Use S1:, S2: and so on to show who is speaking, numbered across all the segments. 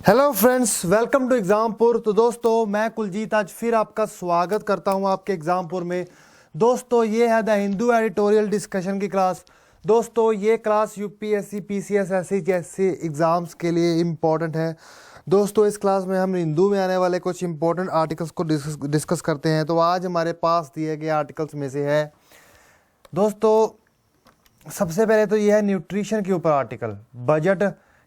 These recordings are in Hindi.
S1: Hello friends, welcome to Exampur. तो दोस्तों, मैं कुलजीत आज फिर आपका स्वागत करता हूं आपके एग्जामपुर में। दोस्तों, ये है द हिंदू एडिटोरियल डिस्कशन की क्लास। दोस्तों, ये क्लास यूपीएससी, पीसीएस, एससी जैसे एग्जाम्स के लिए इम्पोर्टेंट है। दोस्तों, इस क्लास में हम हिंदू में आने वाले कुछ इंपॉर्टेंट आर्टिकल्स को डिस्कस करते हैं। तो आज हमारे पास दिए गए आर्टिकल्स में से है दोस्तों, सबसे पहले तो ये है न्यूट्रिशन के ऊपर आर्टिकल, बजट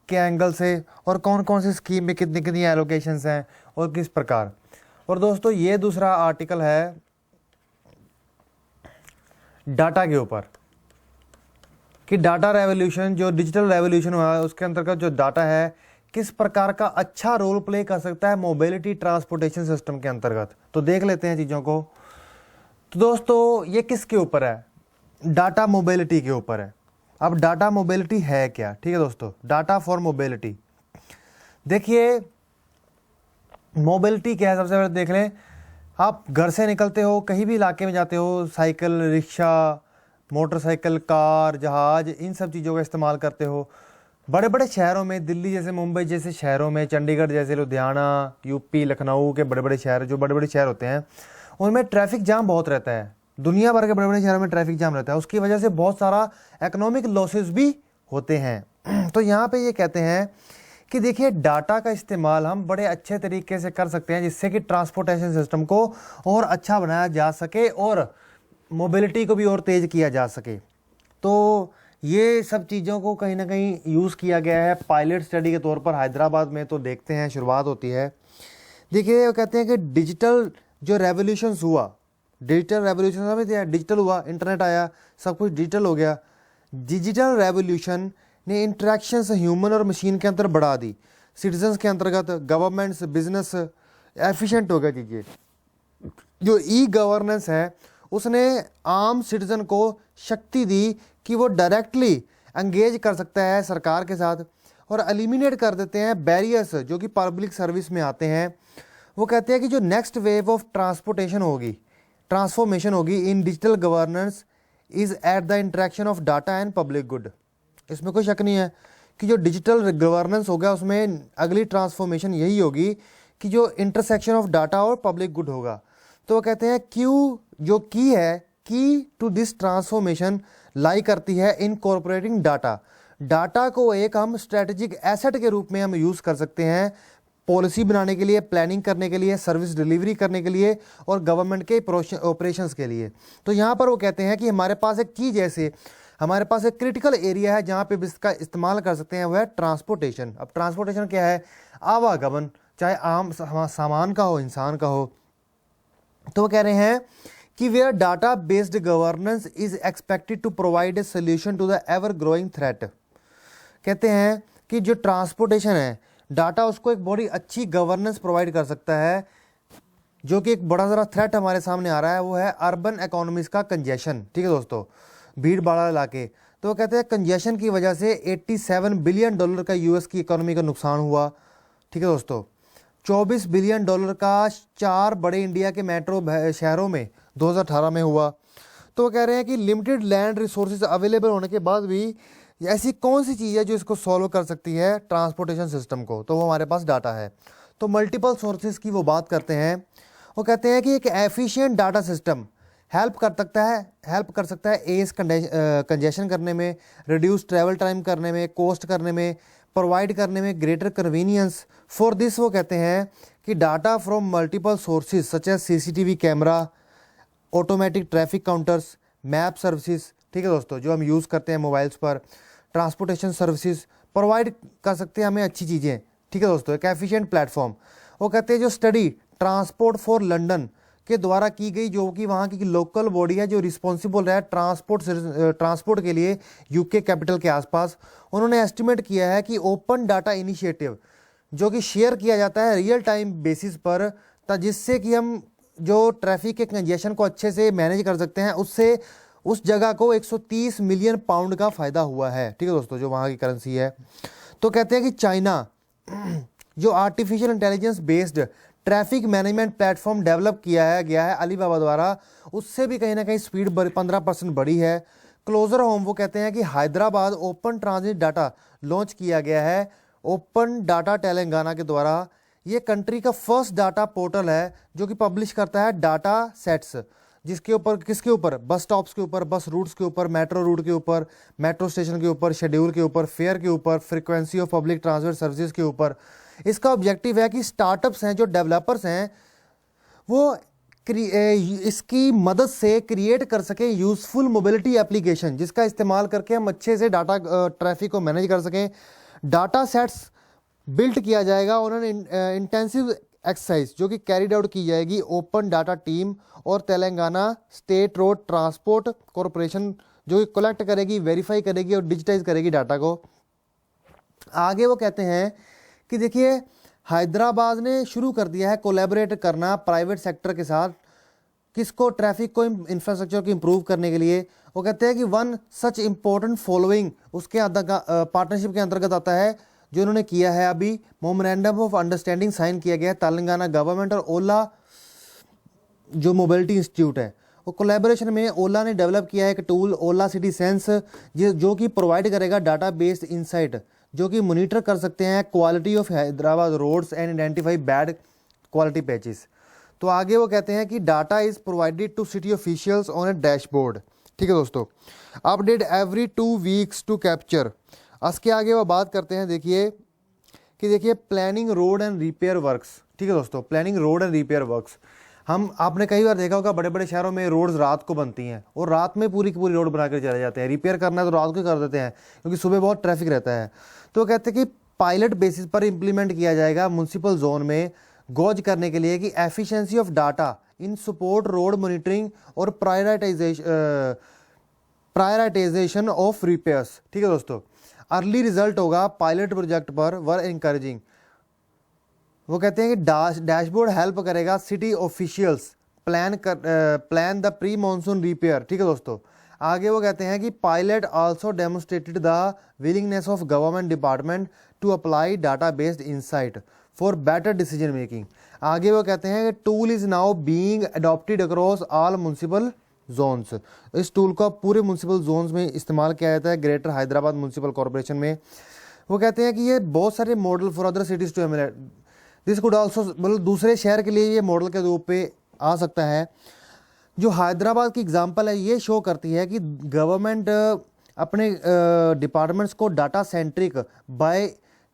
S1: के एंगल से और कौन कौन सी स्कीम में कितनी कितनी एलोकेशंस हैं और किस प्रकार। और दोस्तों, ये दूसरा आर्टिकल है डाटा के ऊपर कि डाटा रेवोल्यूशन, जो डिजिटल रेवोल्यूशन हुआ है उसके अंतर्गत जो डाटा है किस प्रकार का अच्छा रोल प्ले कर सकता है मोबिलिटी ट्रांसपोर्टेशन सिस्टम के अंतर्गत। तो देख लेते हैं चीज़ों को। तो दोस्तों, ये किसके ऊपर है? डाटा मोबिलिटी के ऊपर है। अब डाटा मोबिलिटी है क्या? ठीक है दोस्तों, डाटा फॉर मोबिलिटी। देखिए, मोबिलिटी क्या है सबसे पहले देख लें। आप घर से निकलते हो, कहीं भी इलाके में जाते हो, साइकिल, रिक्शा, मोटरसाइकिल, कार, जहाज, इन सब चीज़ों का इस्तेमाल करते हो। बड़े बड़े शहरों में, दिल्ली जैसे, मुंबई जैसे शहरों में, चंडीगढ़ जैसे, लुधियाना, यूपी, लखनऊ के बड़े बड़े शहर, जो बड़े बड़े शहर होते हैं उनमें ट्रैफिक जाम बहुत रहता है। दुनिया भर के बड़े बड़े शहरों में ट्रैफिक जाम रहता है। उसकी वजह से बहुत सारा इकोनॉमिक लॉसेस भी होते हैं। तो यहाँ पे ये कहते हैं कि देखिए, डाटा का इस्तेमाल हम बड़े अच्छे तरीके से कर सकते हैं जिससे कि ट्रांसपोर्टेशन सिस्टम को और अच्छा बनाया जा सके और मोबिलिटी को भी और तेज़ किया जा सके। तो ये सब चीज़ों को कहीं ना कहीं यूज़ किया गया है पायलट स्टडी के तौर पर हैदराबाद में। तो देखते हैं, शुरुआत होती है। देखिए, वो कहते हैं कि डिजिटल जो रेवोल्यूशन हुआ, डिजिटल रेवोल्यूशन समझते, डिजिटल हुआ, इंटरनेट आया, सब कुछ डिजिटल हो गया। डिजिटल रेवोल्यूशन ने इंटरेक्शंस ह्यूमन और मशीन के अंदर बढ़ा दी। सिटीजन्स के अंतर्गत गवर्नमेंट्स, बिजनेस एफिशिएंट हो गया चीज़ें। जो ई गवर्नेंस है उसने आम सिटीजन को शक्ति दी कि वो डायरेक्टली एंगेज कर सकता है सरकार के साथ और एलिमिनेट कर देते हैं बैरियर्स जो कि पब्लिक सर्विस में आते हैं। वो कहते हैं कि जो नेक्स्ट वेव ऑफ ट्रांसफॉर्मेशन होगी इन digital governance is at the interaction of data and public good. इसमें कोई शक नहीं है कि जो डिजिटल गवर्नेंस होगा उसमें अगली ट्रांसफॉर्मेशन यही होगी कि जो इंटरसेक्शन ऑफ डाटा और पब्लिक गुड होगा। तो वो कहते हैं क्यू जो की है, की टू दिस ट्रांसफॉर्मेशन लाई करती है इनकॉर्पोरेटिंग डाटा। डाटा को एक हम स्ट्रेटेजिक एसेट के रूप में हम यूज़ कर सकते हैं पॉलिसी बनाने के लिए, प्लानिंग करने के लिए, सर्विस डिलीवरी करने के लिए और गवर्नमेंट के ऑपरेशंस के लिए। तो यहाँ पर वो कहते हैं कि हमारे पास एक की जैसे हमारे पास एक क्रिटिकल एरिया है जहाँ पे इसका इस्तेमाल कर सकते हैं, वह है ट्रांसपोर्टेशन। अब ट्रांसपोर्टेशन क्या है? आवागमन, चाहे आम सामान का हो, इंसान का हो। तो वो कह रहे हैं कि where data based governance is expected to provide a solution to the ever growing threat. कहते हैं कि जो ट्रांसपोर्टेशन है, डाटा उसको एक बड़ी अच्छी गवर्नेंस प्रोवाइड कर सकता है। जो कि एक बड़ा ज़रा थ्रेट हमारे सामने आ रहा है, वो है अर्बन इकोनॉमीज का कंजेशन। ठीक है दोस्तों, भीड़ भाड़ इलाके। तो वो कहते हैं कंजेशन की वजह से $87 बिलियन का यूएस की इकोनॉमी का नुकसान हुआ। ठीक है दोस्तों, $24 बिलियन का 4 बड़े इंडिया के मेट्रो शहरों में 2018 में हुआ। तो वो कह रहे हैं कि लिमिटेड लैंड रिसोर्सेज अवेलेबल होने के बाद भी ऐसी कौन सी चीज़ है जो इसको सॉल्व कर सकती है ट्रांसपोर्टेशन सिस्टम को? तो वो हमारे पास डाटा है। तो मल्टीपल सोर्सेज की वो बात करते हैं। वो कहते हैं कि एक एफिशिएंट डाटा सिस्टम हेल्प कर सकता है एज कंजेशन करने में, रिड्यूस ट्रैवल टाइम करने में, कोस्ट करने में, प्रोवाइड करने में ग्रेटर कन्वीनियंस। फॉर दिस वो कहते हैं कि data from multiple sources such as CCTV camera, automatic traffic counters, map services, ठीक है दोस्तों, जो हम यूज़ करते हैं मोबाइल्स पर, ट्रांसपोर्टेशन सर्विसेज प्रोवाइड कर सकते हैं हमें अच्छी चीज़ें। ठीक है दोस्तों, एक एफिशिएंट प्लेटफॉर्म। वो कहते हैं जो स्टडी ट्रांसपोर्ट फॉर लंदन के द्वारा की गई, जो कि वहाँ की लोकल बॉडी है जो रिस्पॉन्सिबल है ट्रांसपोर्ट के लिए यूके कैपिटल के आसपास, उन्होंने एस्टिमेट किया है कि ओपन डाटा इनिशिएटिव जो कि शेयर किया जाता है रियल टाइम बेसिस पर, जिससे कि हम जो ट्रैफिक के कंजेशन को अच्छे से मैनेज कर सकते हैं, उससे उस जगह को 130 मिलियन पाउंड का फ़ायदा हुआ है। ठीक है दोस्तों, जो वहाँ की करेंसी है। तो कहते हैं कि चाइना जो artificial intelligence based traffic management platform develop किया गया है अलीबाबा द्वारा, उससे भी कहीं ना कहीं स्पीड 15% बढ़ी है। क्लोजर होम वो कहते हैं कि Hyderabad open transit data launch किया गया है ओपन डाटा तेलंगाना के द्वारा ये कंट्री का फर्स्ट डाटा पोर्टल है जो कि पब्लिश करता है डाटा सेट्स, जिसके ऊपर किसके ऊपर, बस स्टॉप्स के ऊपर, बस रूट्स के ऊपर, मेट्रो रूट के ऊपर, मेट्रो स्टेशन के ऊपर, शेड्यूल के ऊपर, फेयर के ऊपर, frequency of public transport services के ऊपर। इसका ऑब्जेक्टिव है कि स्टार्टअप्स हैं, जो डेवलपर्स हैं, वो इसकी मदद से क्रिएट कर सकें यूजफुल मोबिलिटी एप्लीकेशन, जिसका इस्तेमाल करके हम अच्छे से डाटा ट्रैफिक को मैनेज कर सकें। डाटा सेट्स बिल्ट किया जाएगा। उन्होंने इंटेंसिव एक्सरसाइज जो कि कैरिड आउट की जाएगी ओपन डाटा टीम और Telangana state road transport corporation, जो कि कलेक्ट करेगी, वेरीफाई करेगी और डिजिटाइज करेगी डाटा को। आगे वो कहते हैं कि देखिए हैदराबाद ने शुरू कर दिया है कोलैबोरेट करना प्राइवेट सेक्टर के साथ, किसको, ट्रैफिक को, इंफ्रास्ट्रक्चर को इम्प्रूव करने के लिए। वो कहते हैं कि वन सच इम्पोर्टेंट फॉलोइंग उसके पार्टनरशिप के अंतर्गत आता है जो उन्होंने किया है। अभी मेमोरेंडम ऑफ अंडरस्टैंडिंग साइन किया गया है तेलंगाना गवर्नमेंट और ओला जो मोबिलिटी इंस्टीट्यूट है, वो कोलैबोरेशन में ओला ने डेवलप किया है एक टूल ओला सिटी सेंस, जो कि प्रोवाइड करेगा डाटा बेस्ड इंसाइट, जो कि मॉनिटर कर सकते हैं quality of Hyderabad roads and identify bad quality patches. तो आगे वो कहते हैं कि data is provided to city officials on a dashboard. ठीक है दोस्तों, update every 2 weeks to capture. उसके आगे वो बात करते हैं देखिए planning road and repair works. ठीक है दोस्तों, planning road and repair works, आपने कई बार देखा होगा बड़े बड़े शहरों में रोड्स रात को बनती हैं और रात में पूरी की पूरी रोड बना कर चले जाते हैं। रिपेयर करना है तो रात को कर देते हैं क्योंकि सुबह बहुत ट्रैफिक रहता है। तो कहते हैं कि पायलट बेसिस पर इंप्लीमेंट किया जाएगा म्युनिसिपल जोन में गौज करने के लिए कि efficiency of data in support road monitoring और प्रायोरिटाइजेशन ऑफ रिपेयर्स। ठीक है दोस्तों, अर्ली रिजल्ट होगा पायलट प्रोजेक्ट पर, वर इनकरेजिंग। वो कहते हैं कि डैशबोर्ड हेल्प करेगा city officials plan the pre monsoon repair. ठीक है दोस्तों, आगे वो कहते हैं कि pilot also demonstrated the willingness of government department to apply data based insight for better decision making. आगे वो कहते हैं कि tool is now being adopted across all municipal zones. इस टूल को पूरे म्युनिसिपल जोन्स में इस्तेमाल किया जाता है, ग्रेटर हैदराबाद म्युनिसिपल कॉर्पोरेशन में। वो कहते हैं कि ये बहुत सारे model for other cities to emulate this could also, मतलब दूसरे शहर के लिए ये मॉडल के रूप पे आ सकता है। जो हैदराबाद की एग्जांपल है ये शो करती है कि गवर्नमेंट अपने डिपार्टमेंट्स को डाटा सेंट्रिक बाय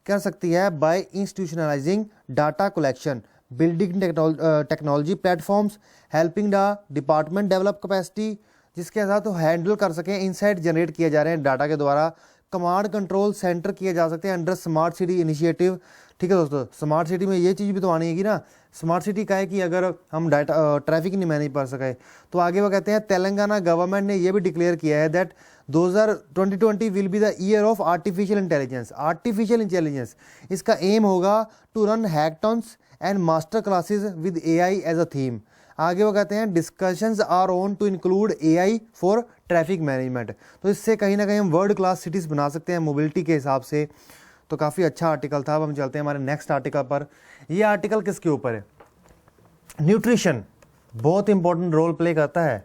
S1: कर सकती है by institutionalizing data collection, building technology platforms, helping the department develop capacity, जिसके साथ वो हैंडल कर सकें, इनसाइट जनरेट किए जा रहे हैं डाटा के द्वारा, कमांड कंट्रोल सेंटर किए जा सकते हैं अंडर स्मार्ट सिटी इनिशिएटिव। ठीक है दोस्तों, स्मार्ट सिटी में ये चीज़ भी तो आनी है कि ना, स्मार्ट सिटी का है कि अगर हम डाटा ट्रैफिक नहीं मैनेज कर सके। तो आगे वो कहते हैं तेलंगाना गवर्नमेंट ने ये भी डिक्लेयर किया है that 2020 will be the year of artificial intelligence. Artificial intelligence इसका एम होगा to run hackathons and master classes with AI as a theme. आगे वो कहते हैं discussions are on to include AI for traffic management. तो इससे कहीं ना कहीं हम वर्ल्ड क्लास सिटीज़ बना सकते हैं मोबिलिटी के हिसाब से। तो काफ़ी अच्छा आर्टिकल था। अब हम चलते हैं हमारे नेक्स्ट आर्टिकल पर। ये आर्टिकल किसके ऊपर है? न्यूट्रिशन बहुत इंपॉर्टेंट रोल प्ले करता है।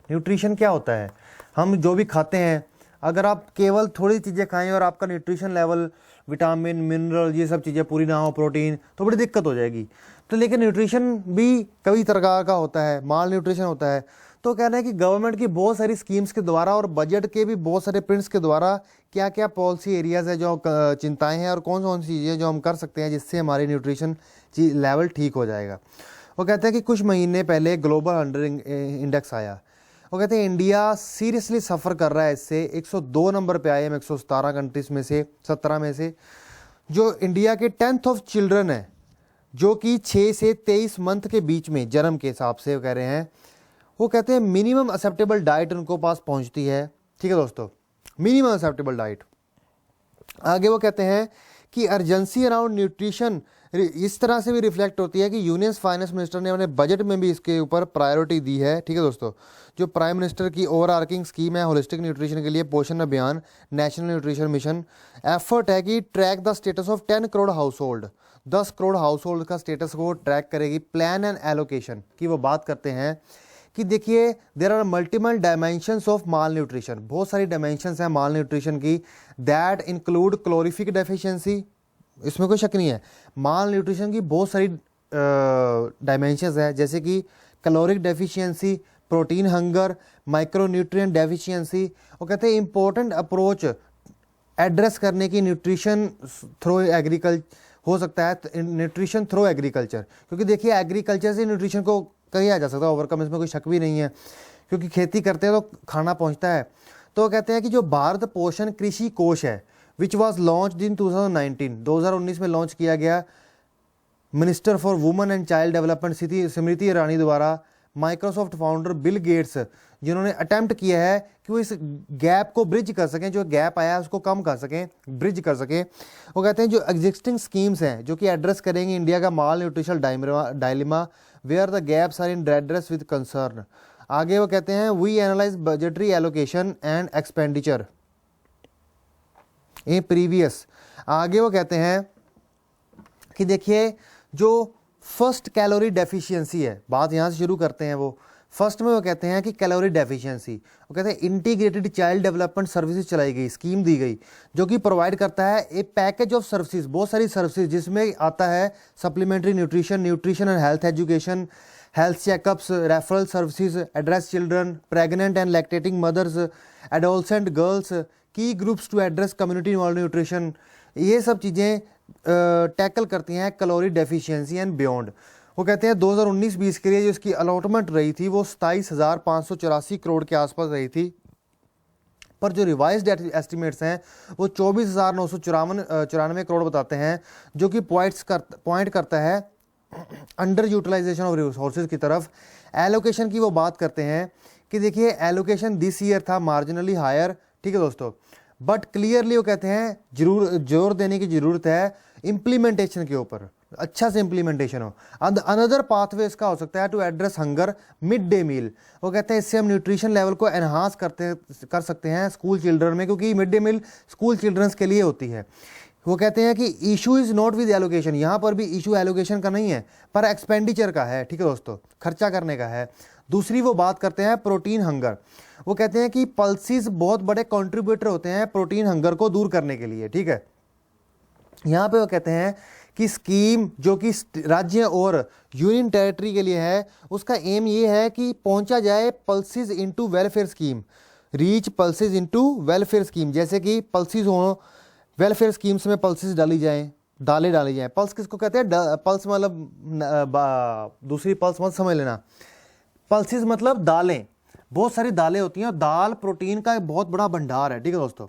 S1: न्यूट्रिशन क्या होता है? हम जो भी खाते हैं, अगर आप केवल थोड़ी चीज़ें खाएं और आपका न्यूट्रिशन लेवल, विटामिन, मिनरल, ये सब चीज़ें पूरी ना हो, प्रोटीन, तो बड़ी दिक्कत हो जाएगी। तो लेकिन न्यूट्रिशन भी कई प्रकार का होता है, माल न्यूट्रिशन होता है। तो कहना है कि गवर्नमेंट की बहुत सारी स्कीम्स के द्वारा और बजट के भी बहुत सारे प्रिंट्स के द्वारा क्या क्या पॉलिसी एरियाज़ है जो चिंताएं हैं और कौन कौन सी चीज़ें जो हम कर सकते हैं जिससे हमारी न्यूट्रिशन लेवल ठीक हो जाएगा। वो कहते हैं कि कुछ महीने पहले ग्लोबल हंगर इंडेक्स आया। वो कहते हैं इंडिया सीरियसली सफ़र कर रहा है इससे। 102 नंबर पे आए हम 117 कंट्रीज़ में से, 17 में से। जो इंडिया के 10th ऑफ चिल्ड्रन है, जो कि 6 से 23 मंथ के बीच में जन्म के हिसाब से वो कह रहे हैं, वो कहते हैं मिनिमम एक्सेप्टेबल डाइट उनको पास पहुंचती है। ठीक है दोस्तों, मिनिमम एक्सेप्टेबल डाइट। आगे वो कहते हैं कि अर्जेंसी अराउंड न्यूट्रिशन इस तरह से भी रिफ्लेक्ट होती है कि यूनियन फाइनेंस मिनिस्टर ने अपने बजट में भी इसके ऊपर प्रायोरिटी दी है। ठीक है दोस्तों, जो प्राइम मिनिस्टर की ओवरआर्किंग स्कीम है होलिस्टिक न्यूट्रिशन के लिए, पोषण अभियान, नेशनल न्यूट्रिशन मिशन, एफर्ट है कि track the status of 10 crore household, 10 crore household का स्टेटस को ट्रैक करेगी। प्लान एंड एलोकेशन की वो बात करते हैं कि देखिए there are multiple dimensions of malnutrition, बहुत सारी डायमेंशंस हैं माल न्यूट्रिशन की, दैट इंक्लूड क्लोरिफिक डेफिशिएंसी, इसमें कोई शक नहीं है। माल न्यूट्रिशन की बहुत सारी डायमेंशंस है, जैसे कि caloric deficiency, protein hunger, micronutrient deficiency. वो कहते हैं इंपॉर्टेंट अप्रोच एड्रेस करने की न्यूट्रिशन थ्रू एग्रीकल्चर हो सकता है, न्यूट्रिशन थ्रू एग्रीकल्चर, क्योंकि देखिए एग्रीकल्चर से न्यूट्रिशन को किया जा सकता है ओवरकम, इसमें कोई शक भी नहीं है, क्योंकि खेती करते हैं तो खाना पहुंचता है। तो कहते हैं कि जो भारत पोषण कृषि कोष है विच वॉज लॉन्च इन 2019 में लॉन्च किया गया minister for women and child development Smriti Irani द्वारा, माइक्रोसॉफ्ट फाउंडर बिल गेट्स, जिन्होंने अटेम्प्ट किया है कि वो इस गैप को ब्रिज कर सकें, जो गैप आया है उसको कम कर सकें, ब्रिज कर सकें। वो कहते हैं जो एग्जिस्टिंग स्कीम्स हैं जो कि एड्रेस करेंगे इंडिया का malnutritional dilemma where the gaps are in address with concern. आगे वो कहते हैं we analyse budgetary allocation and expenditure a previous. आगे वो कहते हैं कि देखिए जो फर्स्ट कैलोरी डेफिशिएंसी है, बात यहाँ से शुरू करते हैं। वो फर्स्ट में वो कहते हैं कि कैलोरी डेफिशिएंसी, वो कहते हैं इंटीग्रेटेड चाइल्ड डेवलपमेंट सर्विसेज चलाई गई, स्कीम दी गई जो कि प्रोवाइड करता है ए पैकेज ऑफ सर्विसेज, बहुत सारी सर्विसेज जिसमें आता है supplementary nutrition and health education, health checkups, referral services, address children, pregnant and lactating mothers, adolescent girls, key groups to address community involve nutrition. ये सब चीज़ें टैकल करती हैं कैलोरी डेफिशिएंसी एंड बियॉन्ड। वो कहते हैं 2019-20 के लिए जो इसकी अलॉटमेंट रही थी वो 27,584 करोड़ के आसपास रही थी, पर जो रिवाइज्ड एस्टिमेट्स हैं वो 24,994 करोड़ बताते हैं, जो कि पॉइंट करता है अंडर यूटिलाइजेशन ऑफ रिसोर्सेज की तरफ। एलोकेशन की वो बात करते हैं कि देखिए एलोकेशन दिस ईयर था मार्जिनली हायर, ठीक है दोस्तों, बट क्लियरली वो कहते हैं जोर देने की जरूरत है इम्प्लीमेंटेशन के ऊपर, अच्छा से इम्प्लीमेंटेशन हो। अनदर पाथवे इसका हो सकता है to address hunger mid day meal. वो कहते हैं इससे हम न्यूट्रिशन लेवल को एनहांस कर सकते हैं स्कूल चिल्ड्रन में, क्योंकि mid day meal school childrens के लिए होती है। वो कहते हैं कि issue is not with allocation, यहाँ पर भी इशू एलोकेशन का नहीं है पर एक्सपेंडिचर का है, ठीक है दोस्तों, खर्चा करने का है। दूसरी वो बात करते हैं प्रोटीन हंगर। वो कहते हैं कि पल्सेस बहुत बड़े कंट्रीब्यूटर होते हैं प्रोटीन हंगर को दूर करने के लिए, ठीक है। यहाँ पे वो कहते हैं कि स्कीम जो कि राज्य और यूनियन टेरिटरी के लिए है, उसका एम ये है कि पहुंचा जाए pulses into welfare scheme, reach pulses into welfare scheme, जैसे कि पल्सेस हो वेलफेयर स्कीम्स में पल्सेस डाली जाएं, दालें डाली जाएं। पल्स किसको कहते हैं? पल्स मतलब दूसरी पल्स मत समझ लेना, पल्सेस मतलब दालें, बहुत सारी दालें होती हैं और दाल प्रोटीन का एक बहुत बड़ा भंडार है, ठीक है दोस्तों।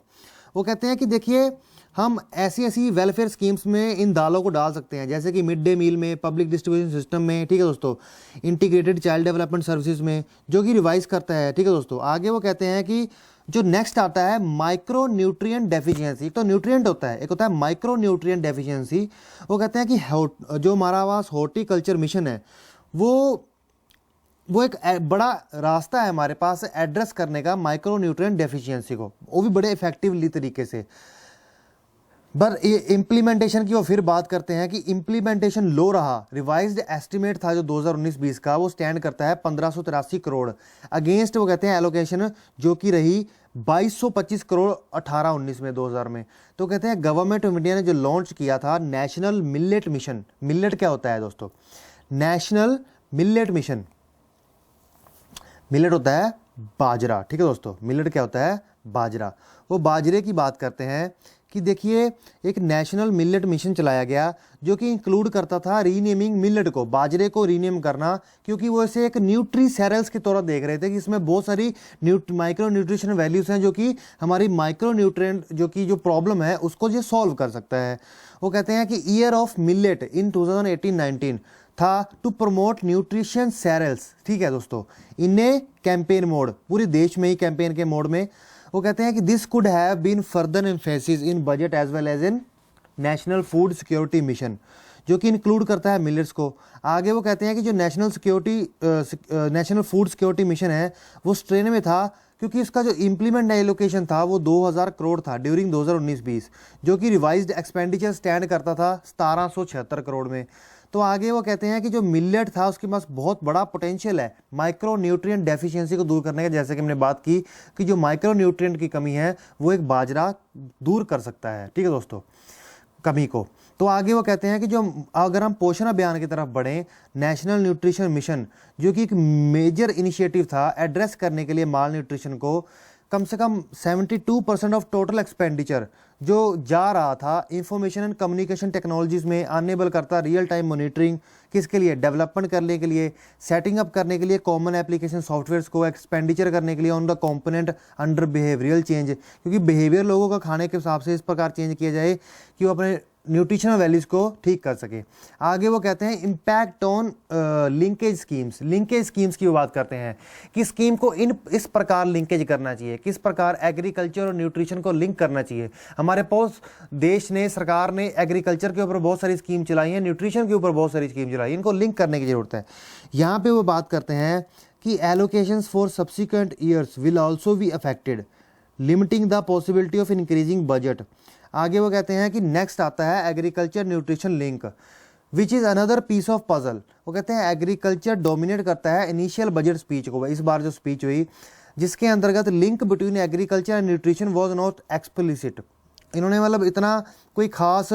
S1: वो कहते हैं कि देखिए हम ऐसी वेलफेयर स्कीम्स में इन दालों को डाल सकते हैं, जैसे कि मिड डे मील में, पब्लिक डिस्ट्रीब्यूशन सिस्टम में, ठीक है दोस्तों, इंटीग्रेटेड चाइल्ड डेवलपमेंट सर्विसेज में, जो कि रिवाइज करता है, ठीक है दोस्तों। आगे वो कहते हैं कि जो नेक्स्ट आता है माइक्रो न्यूट्रिएंट डेफिशिएंसी, एक तो न्यूट्रिएंट होता है, एक होता है माइक्रो न्यूट्रिएंट डेफिशिएंसी। वो कहते हैं कि जो हमारा पास हॉर्टिकल्चर मिशन है वो एक बड़ा रास्ता है हमारे पास एड्रेस करने का माइक्रो न्यूट्रिएंट डेफिशिएंसी को, वो भी बड़े इफेक्टिवली तरीके से। पर इम्प्लीमेंटेशन की वो फिर बात करते हैं कि इम्प्लीमेंटेशन लो रहा, रिवाइज्ड एस्टिमेट था जो 2019-20 का वो स्टैंड करता है 1583 करोड़ अगेंस्ट, वो कहते हैं एलोकेशन जो कि रही 2225 करोड़ 18-19 में 2000 में। तो कहते हैं गवर्नमेंट ऑफ इंडिया ने जो लॉन्च किया था नेशनल मिलेट मिशन। मिलेट क्या होता है दोस्तों? नेशनल मिलेट मिशन, मिलेट होता है बाजरा, ठीक है दोस्तों। मिलेट क्या होता है? बाजरा। वो बाजरे की बात करते हैं कि देखिए एक नेशनल मिलेट मिशन चलाया गया जो कि इंक्लूड करता था रीनेमिंग मिलेट को, बाजरे को रीनेम करना, क्योंकि वो इसे एक न्यूट्री सेरल्स की तरह देख रहे थे कि इसमें बहुत सारी माइक्रो न्यूट्रिशन वैल्यूज हैं जो कि हमारी माइक्रो न्यूट्रिएंट जो प्रॉब्लम है उसको ये सॉल्व कर सकता है। वो कहते हैं कि ईयर ऑफ मिलेट इन 2018-19 था टू प्रमोट न्यूट्रिशन सेरल्स, ठीक है दोस्तों, इन्हें कैंपेन मोड, पूरे देश में ही कैंपेन के मोड में। वो कहते हैं कि this could have been further emphasis in budget as well as in national food security mission, जो कि इंक्लूड करता है मिलेट्स को। आगे वो कहते हैं कि जो नेशनल फूड सिक्योरिटी मिशन है वो स्ट्रेन में था क्योंकि इसका जो इम्प्लीमेंट एलोकेशन था वो 2000 करोड़ था ड्यूरिंग 2019-20, जो कि रिवाइज्ड एक्सपेंडिचर स्टैंड करता था 1776 करोड़ में। तो आगे वो कहते हैं कि जो मिलेट था उसके पास बहुत बड़ा पोटेंशियल है माइक्रो न्यूट्रिएंट डेफिशिएंसी को दूर करने का, जैसे कि हमने बात की कि जो माइक्रो न्यूट्रिएंट की कमी है वो एक बाजरा दूर कर सकता है, ठीक है दोस्तों, कमी को। तो आगे वो कहते हैं कि जो अगर हम पोषण अभियान की तरफ बढ़ें, नेशनल न्यूट्रिशन मिशन जो कि एक मेजर इनिशिएटिव था एड्रेस करने के लिए माल न्यूट्रिशन को, कम से कम 72% ऑफ टोटल एक्सपेंडिचर जो जा रहा था इंफॉर्मेशन एंड कम्युनिकेशन टेक्नोलॉजीज में अनेबल करता, रियल टाइम मॉनिटरिंग किसके लिए, डेवलपमेंट करने के लिए, सेटिंग अप करने के लिए कॉमन एप्लीकेशन सॉफ्टवेयर्स को, एक्सपेंडिचर करने के लिए on the component under behavioural change, क्योंकि बिहेवियर लोगों का खाने के हिसाब से इस प्रकार चेंज किया जाए कि वो अपने न्यूट्रिशनल वैल्यूज़ को ठीक कर सके। आगे वो कहते हैं इम्पैक्ट ऑन लिंकेज स्कीम्स की वो बात करते हैं कि स्कीम को इस प्रकार लिंकेज करना चाहिए, किस प्रकार एग्रीकल्चर और न्यूट्रिशन को लिंक करना चाहिए। हमारे पास देश ने, सरकार ने एग्रीकल्चर के ऊपर बहुत सारी स्कीम चलाई है, न्यूट्रिशन के ऊपर बहुत सारी स्कीम चलाई है, इनको लिंक करने की ज़रूरत है। यहाँ पे वो बात करते हैं कि allocations for subsequent years will also be affected, limiting the possibility of increasing budget. आगे वो कहते हैं कि नेक्स्ट आता है agriculture nutrition link which is another piece of puzzle. वो कहते हैं एग्रीकल्चर डोमिनेट करता है इनिशियल बजट स्पीच को। इस बार जो स्पीच हुई जिसके अंतर्गत link between agriculture and nutrition was not explicit, इन्होंने मतलब इतना कोई खास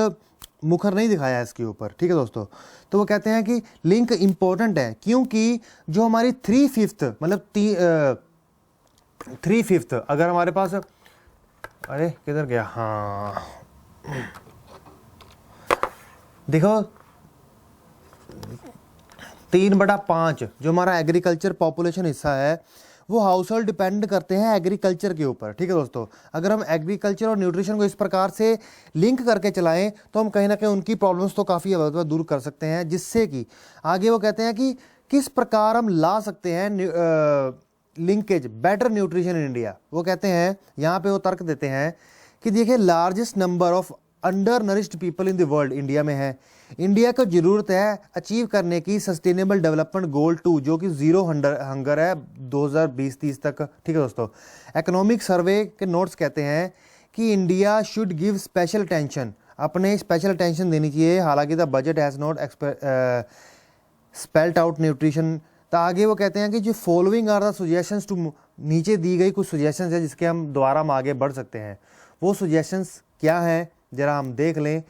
S1: मुखर नहीं दिखाया इसके ऊपर, ठीक है दोस्तों। तो वो कहते हैं कि लिंक इम्पोर्टेंट है क्योंकि जो हमारी 3/5 मतलब 3/5 अगर हमारे पास, अरे किधर गया, हाँ देखो 3/5 जो हमारा एग्रीकल्चर पॉपुलेशन हिस्सा है वो हाउस होल्ड डिपेंड करते हैं एग्रीकल्चर के ऊपर, ठीक है दोस्तों। अगर हम एग्रीकल्चर और न्यूट्रिशन को इस प्रकार से लिंक करके चलाएं तो हम कहीं ना कहीं उनकी प्रॉब्लम्स तो काफ़ी दूर कर सकते हैं, जिससे कि आगे वो कहते हैं कि किस प्रकार हम ला सकते हैं linkage better nutrition in India. वो कहते हैं यहाँ पे वो तर्क देते हैं कि देखिए largest number of under nourished people in the world India में है। इंडिया को ज़रूरत है अचीव करने की सस्टेनेबल डेवलपमेंट गोल 2 जो कि ज़ीरो हंगर है 2020-30 तक, ठीक है दोस्तों। इकोनॉमिक सर्वे के नोट्स कहते हैं कि India should give special attention, अपने स्पेशल अटेंशन देनी चाहिए, हालांकि the budget has not spelt out nutrition. तो आगे वो कहते हैं कि जो following are the suggestions to, नीचे दी गई कुछ सजेशंस है जिसके हम द्वारा हम आगे बढ़ सकते हैं। वो सजेशंस क्या हैं जरा हम देख लें।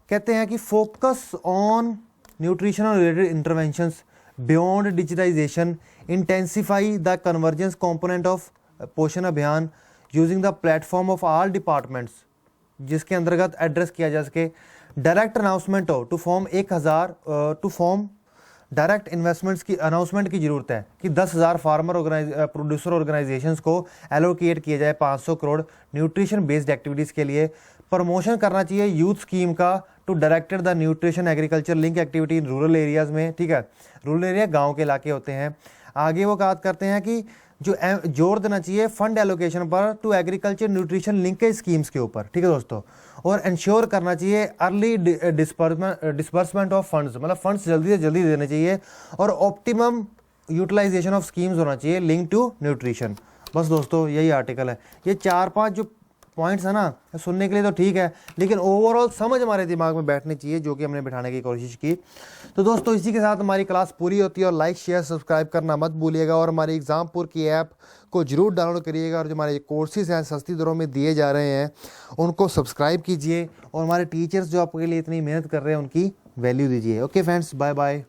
S1: कहते हैं कि focus on nutrition related interventions beyond digitization, intensify the convergence component of Poshan Abhiyan using the platform of all departments, जिसके अंतर्गत एड्रेस किया जा सके। डायरेक्ट अनाउंसमेंट हो टू फॉर्म डायरेक्ट इन्वेस्टमेंट्स की अनाउंसमेंट की ज़रूरत है कि 10,000 फार्मर प्रोड्यूसर ऑर्गेनाइजेशंस को एलोकेट किया जाए 500 करोड़ न्यूट्रिशन बेस्ड एक्टिविटीज़ के लिए। प्रमोशन करना चाहिए यूथ स्कीम का to directed the nutrition agriculture link activity in rural areas में, ठीक है, रूरल एरिया गाँव के इलाके होते हैं। आगे वो बात करते हैं कि जो जोर देना चाहिए फंड एलोकेशन पर to agriculture nutrition linkage schemes के ऊपर, ठीक है दोस्तों। और इंश्योर करना चाहिए अर्ली डिस्बर्समेंट ऑफ फंड्स, मतलब फंड्स जल्दी से जल्दी देने चाहिए और ऑप्टिमम यूटिलाइजेशन ऑफ स्कीम्स होना चाहिए लिंक टू न्यूट्रिशन। बस दोस्तों यही आर्टिकल है। ये 4-5 जो पॉइंट्स है ना, सुनने के लिए तो ठीक है लेकिन ओवरऑल समझ हमारे दिमाग में बैठनी चाहिए, जो कि हमने बिठाने की कोशिश की। तो दोस्तों इसी के साथ हमारी क्लास पूरी होती है और लाइक शेयर सब्सक्राइब करना मत भूलिएगा और हमारी एग्जामपुर की ऐप को जरूर डाउनलोड करिएगा और जो हमारे कोर्सेज हैं सस्ती दरों में दिए जा रहे हैं उनको सब्सक्राइब कीजिए और हमारे टीचर्स जो आपके लिए इतनी मेहनत कर रहे हैं उनकी वैल्यू दीजिए। Okay friends, bye bye.